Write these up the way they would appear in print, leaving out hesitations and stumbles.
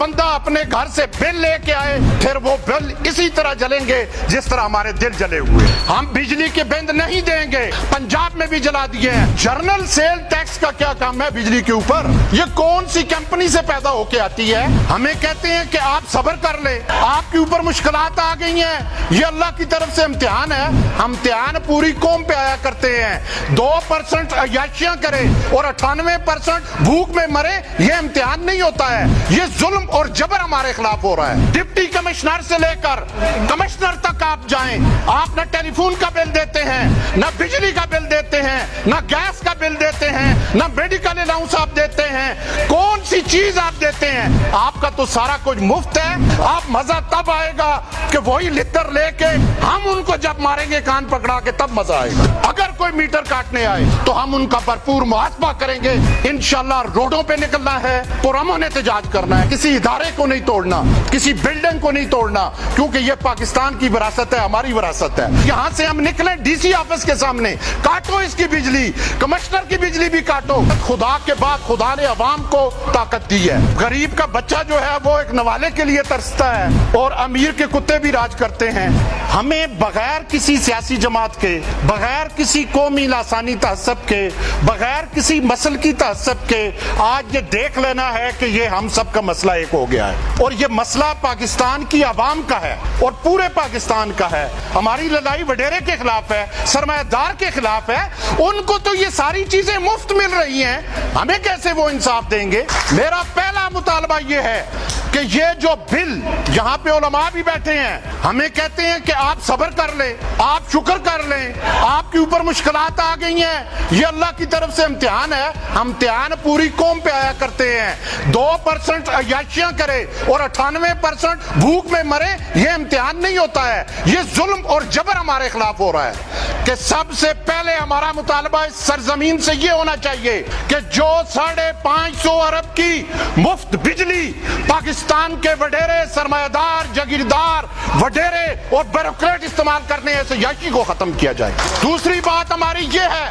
बंदा अपने घर से बिल लेके आए, फिर वो बिल इसी तरह जलेंगे जिस तरह हमारे दिल जले हुए। हम बिजली के बिल नहीं देंगे, पंजाब में भी जला दिए हैं। जर्नल सेल टैक्स का क्या काम है बिजली के ऊपर? ये कौन सी कंपनी से पैदा होके आती है? हमें कहते हैं कि आप सब्र कर ले, आपके ऊपर मुश्किलात आ गई हैं, ये अल्लाह की तरफ से इम्तिहान है। हम इम्तिहान पूरी कौम पे आया करते हैं। 2% अय्याशियां करे और 98% भूख में मरे, ये इम्तिहान नहीं होता है। ये जुल्म और जबर हमारे खिलाफ हो रहा है। डिप्टी कमिश्नर से लेकर कमिश्नर तक आप जाएं, आप न टेलीफोन का बिल देते हैं, न बिजली का बिल देते हैं, न गैस का बिल देते हैं, न मेडिकल अलाउंस आप देते हैं। कौन सी चीज आप देते हैं? आपका तो सारा कुछ मुफ्त है। आप मजा तब आएगा कि वही लिटर लेके हम उनको जब मारेंगे कान पकड़ा के, तब मजा आएगा। अगर कोई मीटर काटने आए तो हम उनका भरपूर मुआवजा करेंगे। इंशाल्लाह रोडों पे निकलना है, पुरअमन एहतजाज करना है। किसी इदारे को नहीं तोड़ना, किसी बिल्डिंग को नहीं तोड़ना, क्योंकि ये पाकिस्तान की विरासत है, हमारी विरासत है। यहाँ से हम निकले डीसी ऑफिस के सामने, काटो इसकी बिजली, कमिश्नर की बिजली भी काटो। खुदा के बाद खुदा ने अवाम को ताकत दी है। गरीब का बच्चा जो है वो एक नवाले के लिए तरसता है और अमीर के कुत्ते भी राज करते हैं। हमें बगैर किसी सियासी जमात के, बगैर किसी कौमी लासानी तहस्सब के, बगैर किसी मसल की तहस्सब के आज ये देख लेना है कि ये हम सब का मसला एक हो गया है और ये मसला पाकिस्तान की आवाम का है और पूरे पाकिस्तान का है। हमारी लड़ाई वडेरे के खिलाफ है, सरमायादार के खिलाफ है। उनको तो ये सारी चीजें मुफ्त मिल रही हैं, हमें कैसे वो इंसाफ देंगे? मेरा पहला मुतालबा ये है कि ये जो बिल, यहाँ पे उलमा भी बैठे हैं, हमें कहते हैं कि आप सब्र कर ले, आप शुक्र कर लें, आपके ऊपर मुश्किलात आ गई हैं, ये अल्लाह की तरफ से इम्तिहान है। हम इम्तिहान पूरी कौम पे आया करते हैं। 2% अय्याशियां करे और 98% भूख में मरे, ये इम्तिहान नहीं होता है। ये जुल्म और जबर हमारे खिलाफ हो रहा है कि सबसे पहले हमारा मुतालबा इस सरजमीन से ये होना चाहिए कि जो 550 अरब की मुफ्त बिजली पाकिस्तान के वडेरे सरमायादार, जागीरदार, वडेरे और ब्यूरोक्रेट इस्तेमाल करने ऐसे याशी को खत्म किया जाए। दूसरी बात हमारी ये है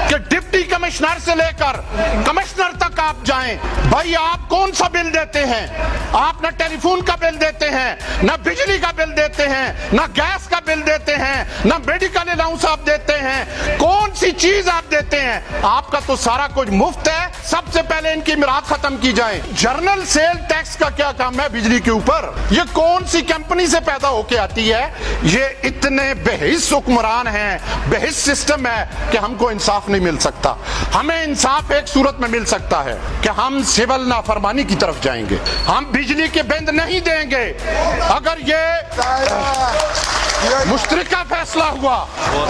कि डिप्टी कमिश्नर से लेकर कमिश्नर तक आप जाएं, भाई आप कौन सा बिल देते हैं? आप न टेलीफोन का बिल देते हैं, न बिजली का बिल देते हैं, न गैस का बिल देते हैं, न मेडिकल अलाउंस आप देते हैं। कौन सी चीज आप देते हैं? आपका तो सारा कुछ मुफ्त है। सबसे पहले इनकी मिराद खत्म की जाए। जर्नल सेल टैक्स का क्या काम है बिजली के ऊपर? ये कौन सी कंपनी से पैदा होके आती है? ये इतने बेहिस हुक्मरान हैं, बेहिस सिस्टम है कि हमको इंसाफ नहीं मिल सकता। हमें इंसाफ एक सूरत में मिल सकता है कि हम सिविल नाफरमानी की तरफ जाएंगे, हम बिजली के बिल नहीं देंगे। अगर ये मुश्तरका फैसला हुआ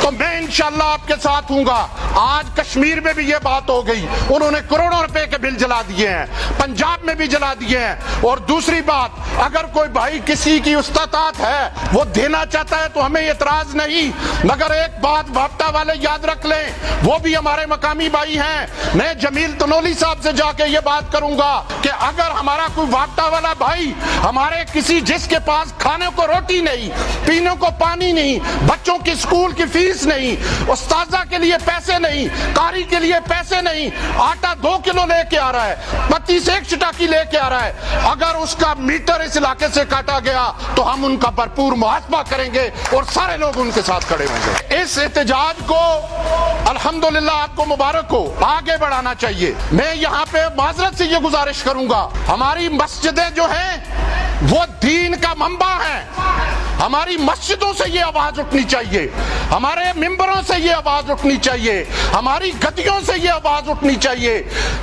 तो मैं इंशाल्लाह आपके साथ हूँगा। आज कश्मीर में भी ये बात हो गई, उन्होंने करोड़ों रुपए के बिल जला दिए हैं, पंजाब में भी जला दिए हैं। और दूसरी बात, अगर कोई भाई किसी की उस्तादात है, वो देना चाहता है तो हमें एतराज नहीं, मगर एक बात भापटा वाले याद रख लें, वो भी हमारे मकामी भाई हैं। मैं जमील तनोली साहब से जाके ये बात करूंगा कि अगर हमारा कोई भापटा वाला भाई, हमारे किसी जिसके पास खाने को रोटी नहीं, पीने को पानी नहीं, बच्चों की स्कूल की फीस नहीं, उस्ताजा के लिए पैसे नहीं, कारी के लिए पैसे नहीं, आटा 2 किलो लेके आ रहा है, पत्ती से 1 चटाकी लेके आ रहा है, अगर उसका मीटर इस इलाके से काटा गया तो हम उनका भरपूर मुआवजा करेंगे और सारे लोग उनके साथ खड़े होंगे। इस एहतजाज को अल्हम्दुलिल्लाह आपको मुबारक हो, आगे बढ़ाना चाहिए। मैं यहाँ पे माजरत से ये गुजारिश करूंगा, हमारी मस्जिदें जो हैं वो दीन का मंबा है। हमारी मस्जिदों से ये आवाज उठनी चाहिए, हमारे मिंबरों से ये आवाज उठनी चाहिए, हमारी गद्दियों से ये आवाज उठनी चाहिए।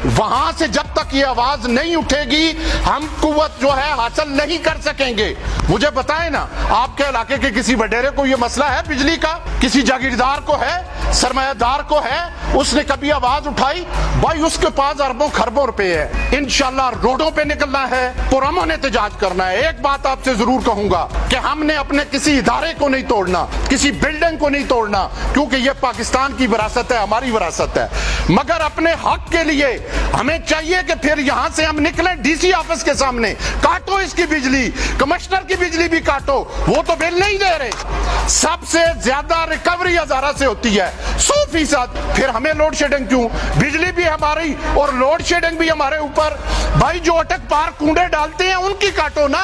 वहां से जब तक ये आवाज नहीं उठेगी हम कुव्वत जो है हासिल नहीं कर सकेंगे। मुझे बताएं ना, आपके इलाके के किसी वडेरे को ये मसला है बिजली का? किसी जागीरदार को है, सरमायादार को है? उसने कभी आवाज उठाई? भाई उसके पास अरबों खरबों रुपए है। इंशाल्लाह रोडों पे निकलना है, पुरअमन एहतजाज करना है। एक बात आपसे जरूर कहूंगा कि हमने अपने किसी इदारे को नहीं तोड़ना, किसी बिल्डिंग को नहीं तोड़ना, क्योंकि ये पाकिस्तान की विरासत है, हमारी विरासत है। मगर अपने हक के लिए हमें चाहिए कि फिर यहां से हम निकले डीसी ऑफिस के सामने, काटो इसकी बिजली, कमिश्नर की बिजली भी काटो, वो तो बिल नहीं दे रहे। सबसे ज्यादा रिकवरी हजारा से होती है, 100%। फिर हमें लोड शेडिंग क्यों? बिजली भी हमारी और लोड शेडिंग भी हमारे ऊपर। भाई जो अटक पार कूड़े डालते हैं उनकी काटो ना,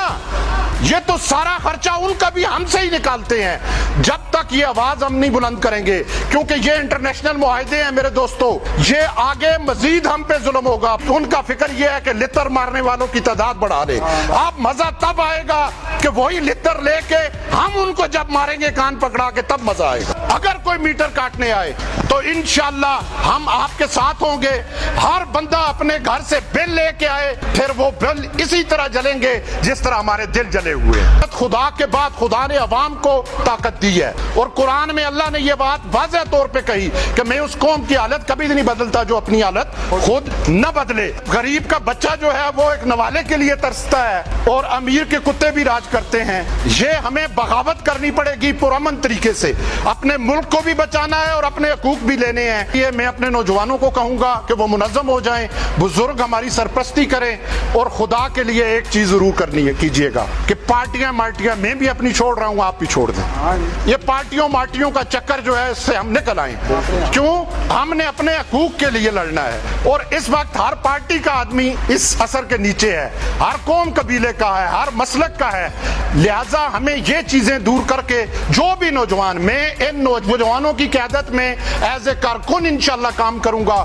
ये तो सारा खर्चा उनका भी हमसे ही निकालते हैं। जब तक ये आवाज हम नहीं बुलंद करेंगे, क्योंकि ये इंटरनेशनल मुआहदे हैं मेरे दोस्तों, ये आगे मजीद हम पे जुल्म होगा। उनका फिक्र ये है कि लितर मारने वालों की तादाद बढ़ा दे। आप मजा तब आएगा कि वही लितर लेके हम उनको जब मारेंगे कान पकड़ा के, तब मजा आएगा। अगर कोई मीटर काटने आए तो इंशाअल्लाह हम आपके साथ होंगे। हर बंदा अपने घर से बिल लेके आए, फिर वो बिल इसी तरह जलेंगे जिस तरह हमारे दिल जले हुए हैं। खुदा के बाद खुदा ने अवाम को ताकत दी है, और कुरान में अल्लाह ने यह बात वाज़ेह तौर पे कही कि मैं उस कौम की हालत कभी नहीं बदलता जो अपनी हालत खुद न बदले। गरीब का बच्चा जो है वो एक नवाले के लिए तरसता है, और अमीर के कुत्ते भी राज करते हैं। ये हमें बगावत करनी पड़ेगी पुरअमन तरीके से। अपने मुल्क को भी बचाना है और अपने हकूक भी लेने हैं। ये मैं अपने नौजवानों को कहूंगा कि वो मुनज़्ज़म हो जाएं, बुजुर्ग हमारी सरपरस्ती करें, और खुदा के लिए एक चीज जरूर करनी है, कीजिएगा कि पार्टियां मार्टियां मैं भी अपनी छोड़ रहा हूं, आप भी छोड़ दें। ये पार्टियों मार्टियों का चक्कर जो है इससे हम निकल आए। क्यों? हमने अपने हकूक के लिए लड़ना है, और इस वक्त हर पार्टी का आदमी इस असर के नीचे है, हर कौम कबीले का है, हर मसलक का है। लिहाजा हमें ये चीजें दूर करके जो भी नौजवान, मैं इन नौजवानों की क़यादत में एज ए कारकुन इंशाअल्लाह काम करूंगा।